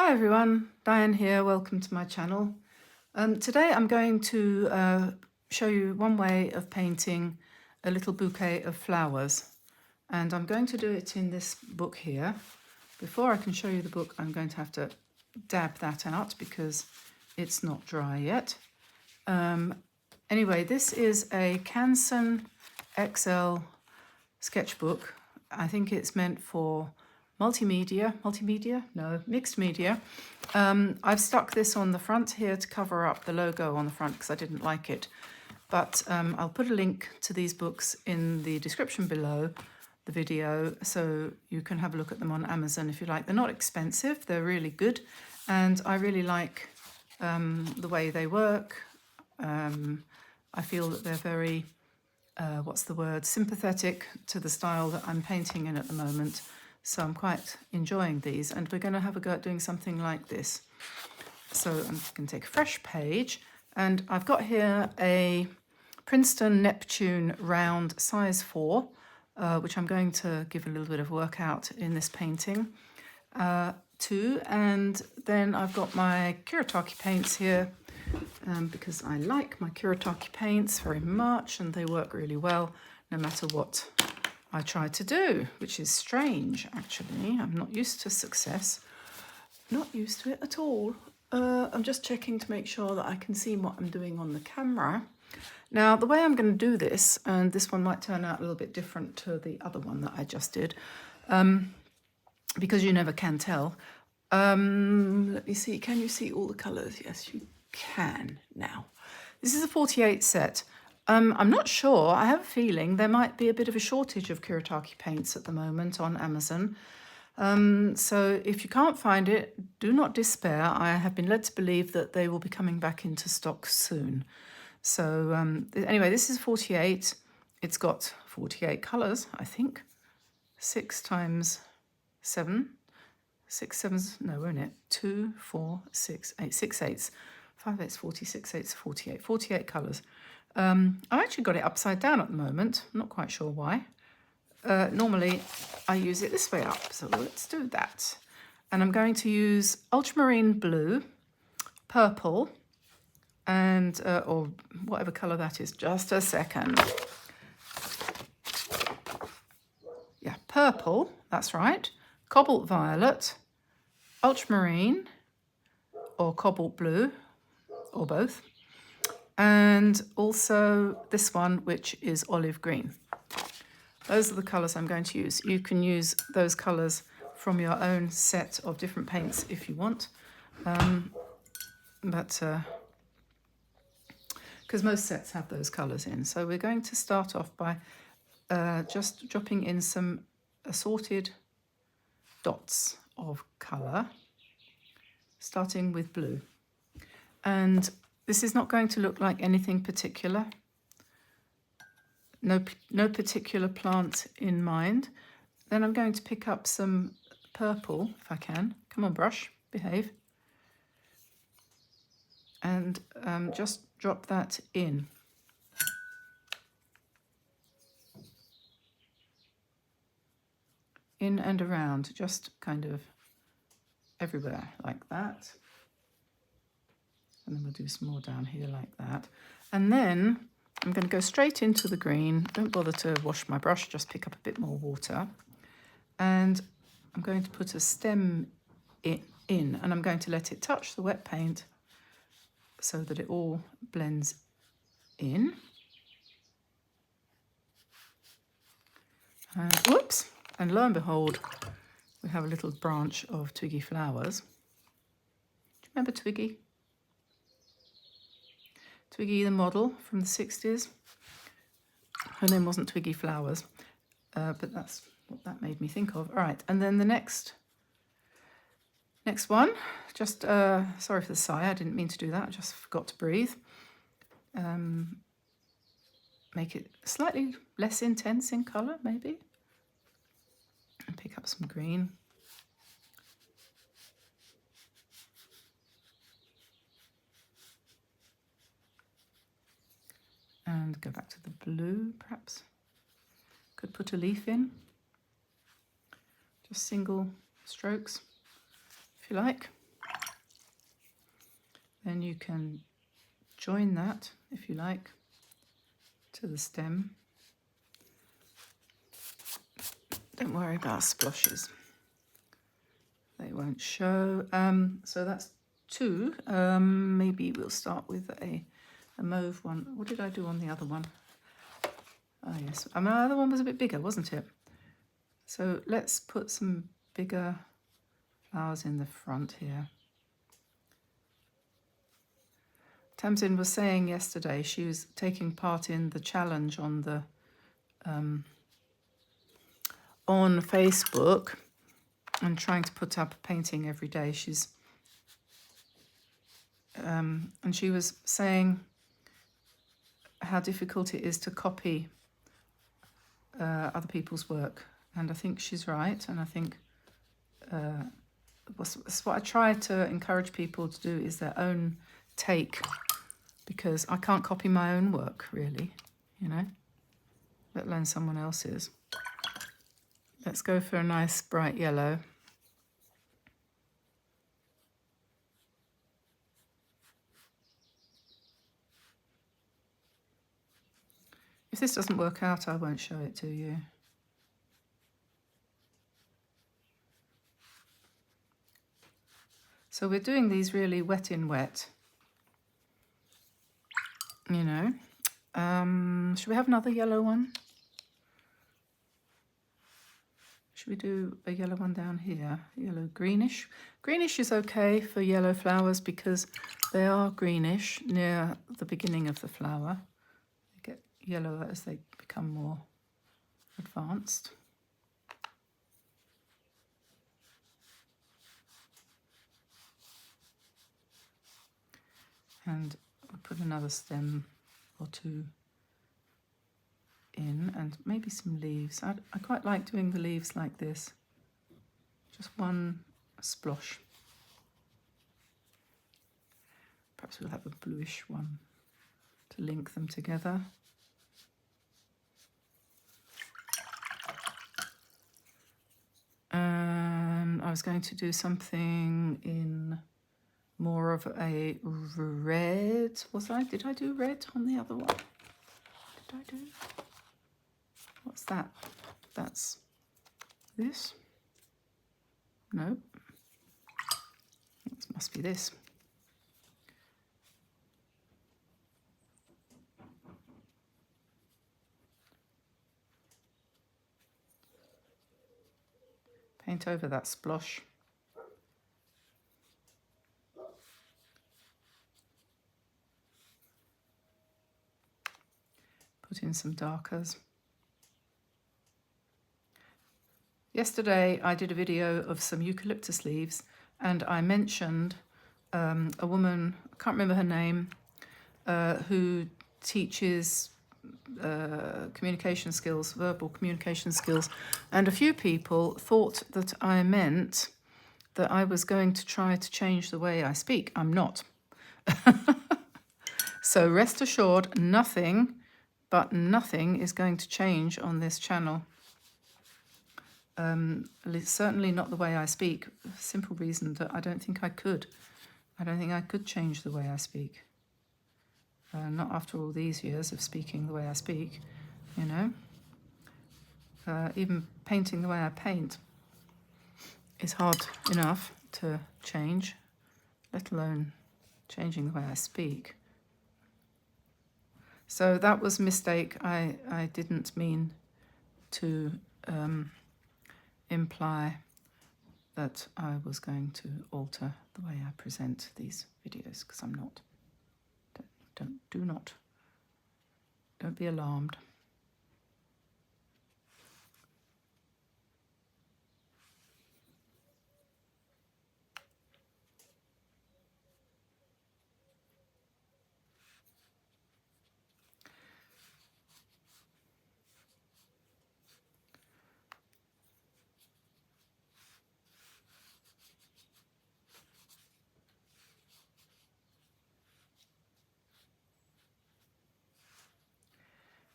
Hi everyone, Diane here, welcome to my channel. Today I'm going to show you one way of painting a little bouquet of flowers, and I'm going to do it in this book here. Before I can show you the book, I'm going to have to dab that out because it's not dry yet. Anyway, this is a Canson XL sketchbook. I think it's meant for mixed media. I've stuck this on the front here to cover up the logo on the front because I didn't like it. But I'll put a link to these books in the description below the video so you can have a look at them on Amazon if you like. They're not expensive, they're really good, and I really like the way they work. I feel that they're very, sympathetic to the style that I'm painting in at the moment. So I'm quite enjoying these, and we're going to have a go at doing something like this. So I'm going to take a fresh page, and I've got here a Princeton Neptune round size 4, which I'm going to give a little bit of work out in this painting too. And then I've got my Kuretake paints here because I like my Kuretake paints very much, and they work really well no matter what I try to do, which is strange actually. I'm not used to success, not used to it at all. I'm just checking to make sure that I can see what I'm doing on the camera. Now the way I'm going to do this, and this one might turn out a little bit different to the other one that I just did, because you never can tell. Let me see, can you see all the colours? Yes, you can now. This is a 48 set. I'm not sure, I have a feeling there might be a bit of a shortage of Kuretake paints at the moment on Amazon. So if you can't find it, do not despair. I have been led to believe that they will be coming back into stock soon. So anyway, this is 48. It's got 48 colours, I think. 6 times 7. 6 sevens, no, won't it? 2, 4, 6, 8. 6 eighths. 5 eighths, 40, 6 eighths, 48. 48 colours. I've actually got it upside down at the moment. I'm not quite sure why. Normally I use it this way up, so let's do that. And I'm going to use ultramarine blue, purple, and or whatever colour that is. Just a second. Yeah, purple, that's right. Cobalt violet, ultramarine, or cobalt blue, or both. And also this one, which is olive green. Those are the colours I'm going to use. You can use those colours from your own set of different paints if you want, because most sets have those colours in. So we're going to start off by just dropping in some assorted dots of colour, starting with blue. And this is not going to look like anything particular. No particular plant in mind. Then I'm going to pick up some purple, if I can. Come on, brush, behave. And just drop that in. In and around, just kind of everywhere like that. And then we'll do some more down here like that. And then I'm going to go straight into the green. Don't bother to wash my brush, just pick up a bit more water. And I'm going to put a stem in, and I'm going to let it touch the wet paint so that it all blends in. And whoops, and lo and behold, we have a little branch of Twiggy flowers. Do you remember Twiggy? Twiggy the model from the 60s. Her name wasn't Twiggy Flowers, but that's what that made me think of. All right, and then the next one, just, sorry for the sigh, I didn't mean to do that, I just forgot to breathe. Make it slightly less intense in colour, maybe. And pick up some green. And go back to the blue, perhaps. Could put a leaf in. Just single strokes, if you like. Then you can join that, if you like, to the stem. Don't worry about sploshes. They won't show. So that's 2. Maybe we'll start with a mauve one. What did I do on the other one? Oh, yes. My other one was a bit bigger, wasn't it? So let's put some bigger flowers in the front here. Tamsin was saying yesterday she was taking part in the challenge on the on Facebook and trying to put up a painting every day. She's and she was saying how difficult it is to copy other people's work, and I think she's right. And I think that's what I try to encourage people to do, is their own take, because I can't copy my own work really, you know, let alone someone else's. Let's go for a nice bright yellow. If this doesn't work out, I won't show it to you. So we're doing these really wet in wet, you know. Should we have another yellow one? Should we do a yellow one down here? Yellow greenish. Greenish is okay for yellow flowers because they are greenish near the beginning of the flower. They get yellower as they become more advanced. And I'll put another stem or 2 in, and maybe some leaves. I quite like doing the leaves like this, just one splosh. Perhaps we'll have a bluish one to link them together. I was going to do something in more of a red. Was I? Did I do red on the other one? Did I do? What's that? That's this? No. It must be this. Paint over that splosh. Put in some darkers. Yesterday I did a video of some eucalyptus leaves, and I mentioned a woman, I can't remember her name, who teaches communication skills, verbal communication skills, and a few people thought that I meant that I was going to try to change the way I speak. I'm not. So rest assured, nothing but nothing is going to change on this channel. Certainly not the way I speak. Simple reason that I don't think I could. I don't think I could change the way I speak. Not after all these years of speaking the way I speak, you know. Even painting the way I paint is hard enough to change, let alone changing the way I speak. So that was a mistake. I didn't mean to imply that I was going to alter the way I present these videos, because I'm not. Don't be alarmed.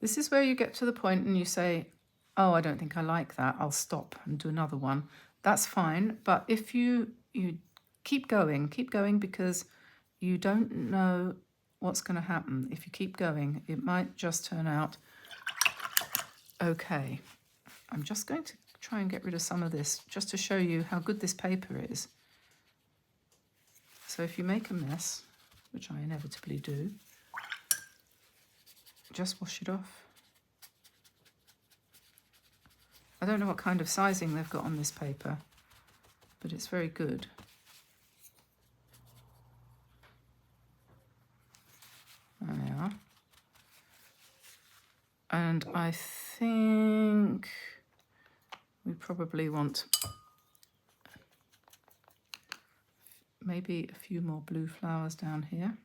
This is where you get to the point and you say, oh, I don't think I like that, I'll stop and do another one. That's fine, but if you keep going because you don't know what's going to happen. If you keep going, it might just turn out okay. I'm just going to try and get rid of some of this just to show you how good this paper is. So if you make a mess, which I inevitably do, just wash it off. I don't know what kind of sizing they've got on this paper, but it's very good. There we are. And I think we probably want maybe a few more blue flowers down here.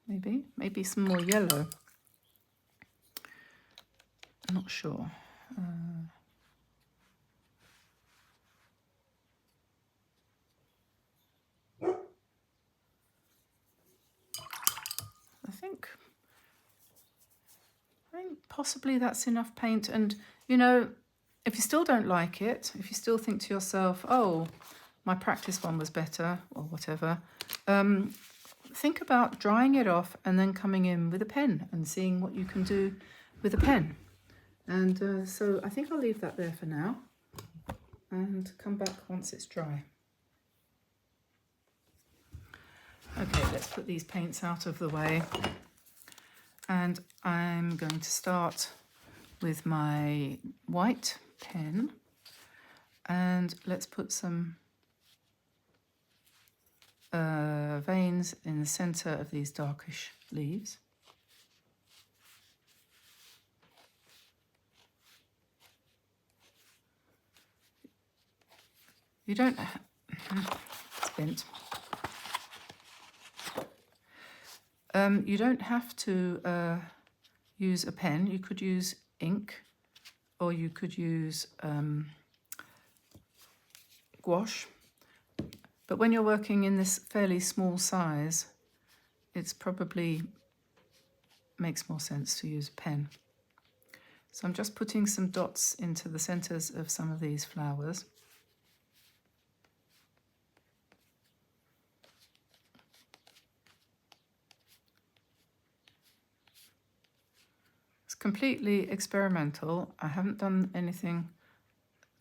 Maybe some more yellow. I'm not sure. I think possibly that's enough paint. And, you know, if you still don't like it, if you still think to yourself, oh, my practice one was better or whatever, think about drying it off and then coming in with a pen and seeing what you can do with a pen. And so I think I'll leave that there for now and come back once it's dry. Okay, let's put these paints out of the way. And I'm going to start with my white pen. And let's put some veins in the center of these darkish leaves. You don't, it's bent. You don't have to use a pen. You could use ink, or you could use gouache. But when you're working in this fairly small size, it's probably makes more sense to use a pen. So I'm just putting some dots into the centers of some of these flowers. It's completely experimental. I haven't done anything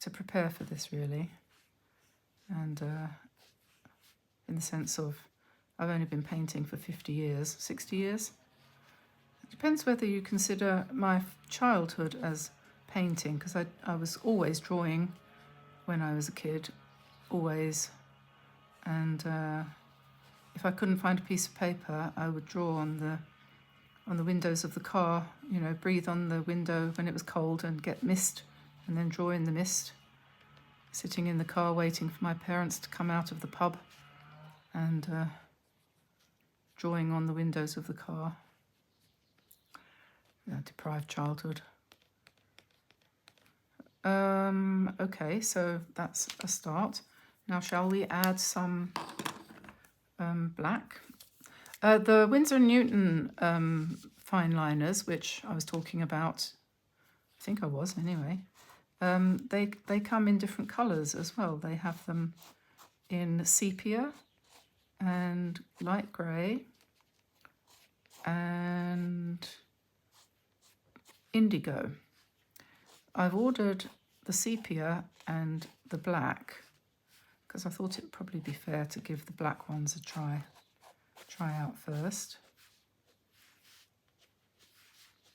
to prepare for this really. And in the sense of, I've only been painting for 50 years, 60 years. It depends whether you consider my childhood as painting, because I was always drawing when I was a kid, always. And if I couldn't find a piece of paper, I would draw on the windows of the car, you know, breathe on the window when it was cold and get mist, and then draw in the mist. Sitting in the car waiting for my parents to come out of the pub and drawing on the windows of the car. Yeah, deprived childhood. Okay, so that's a start. Now shall we add some black? The Winsor & Newton fine liners, which I was talking about, I think I was anyway, they come in different colours as well. They have them in sepia and light grey and indigo. I've ordered the sepia and the black because I thought it would probably be fair to give the black ones a try out first.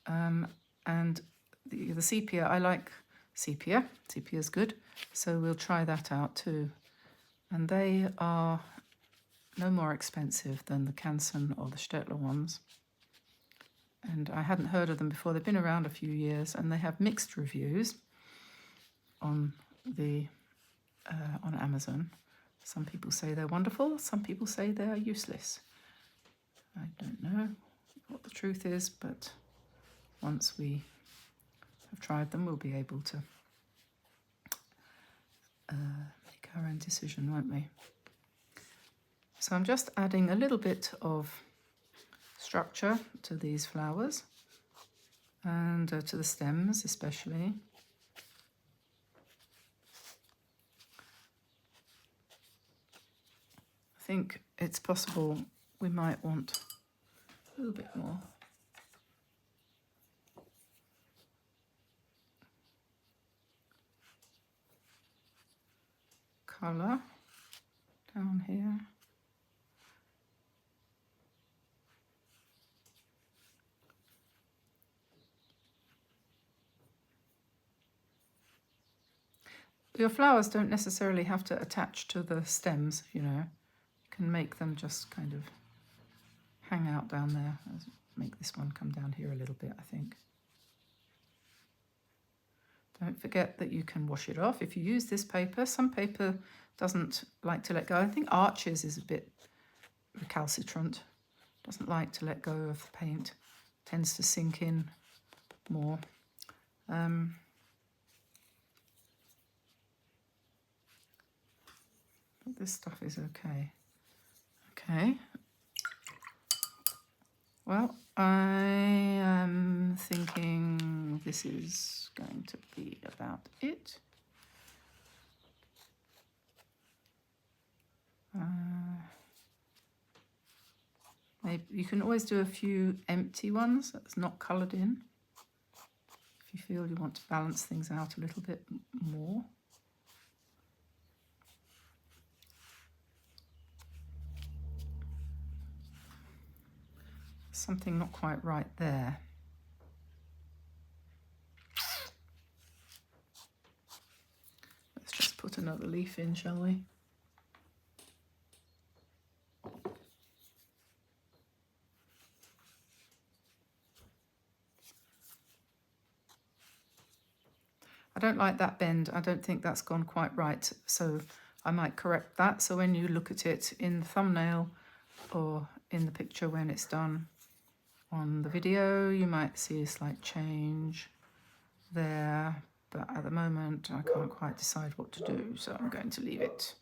And the sepia, I like sepia. Sepia is good, so we'll try that out too. And they are no more expensive than the Canson or the Stettler ones. And I hadn't heard of them before. They've been around a few years, and they have mixed reviews on on Amazon. Some people say they're wonderful. Some people say they're useless. I don't know what the truth is, but once we have tried them, we'll be able to make our own decision, won't we? So I'm just adding a little bit of structure to these flowers and to the stems especially. I think it's possible we might want a little bit more. Colour down here. Your flowers don't necessarily have to attach to the stems, you know. You can make them just kind of hang out down there. I'll make this one come down here a little bit, I think. Don't forget that you can wash it off if you use this paper. Some paper doesn't like to let go. I think Arches is a bit recalcitrant. Doesn't like to let go of the paint. Tends to sink in more. This stuff is okay. Okay. Well, I am thinking this is going to be about it. Maybe you can always do a few empty ones that's not coloured in, if you feel you want to balance things out a little bit more. Something not quite right there. Let's just put another leaf in, shall we? I don't like that bend. I don't think that's gone quite right, so I might correct that. So when you look at it in the thumbnail or in the picture when it's done on the video, you might see a slight change there, but at the moment I can't quite decide what to do, so I'm going to leave it.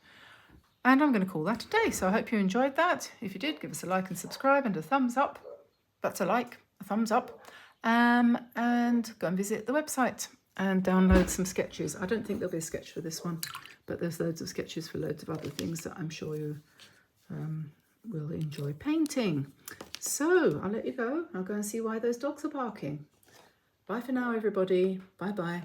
And I'm going to call that a day. So I hope you enjoyed that. If you did, give us a like and subscribe and a thumbs up. That's a like, a thumbs up. And go and visit the website and download some sketches. I don't think there'll be a sketch for this one, but there's loads of sketches for loads of other things that I'm sure you will enjoy painting. So I'll let you go. I'll go and see why those dogs are barking. Bye for now, everybody. Bye-bye.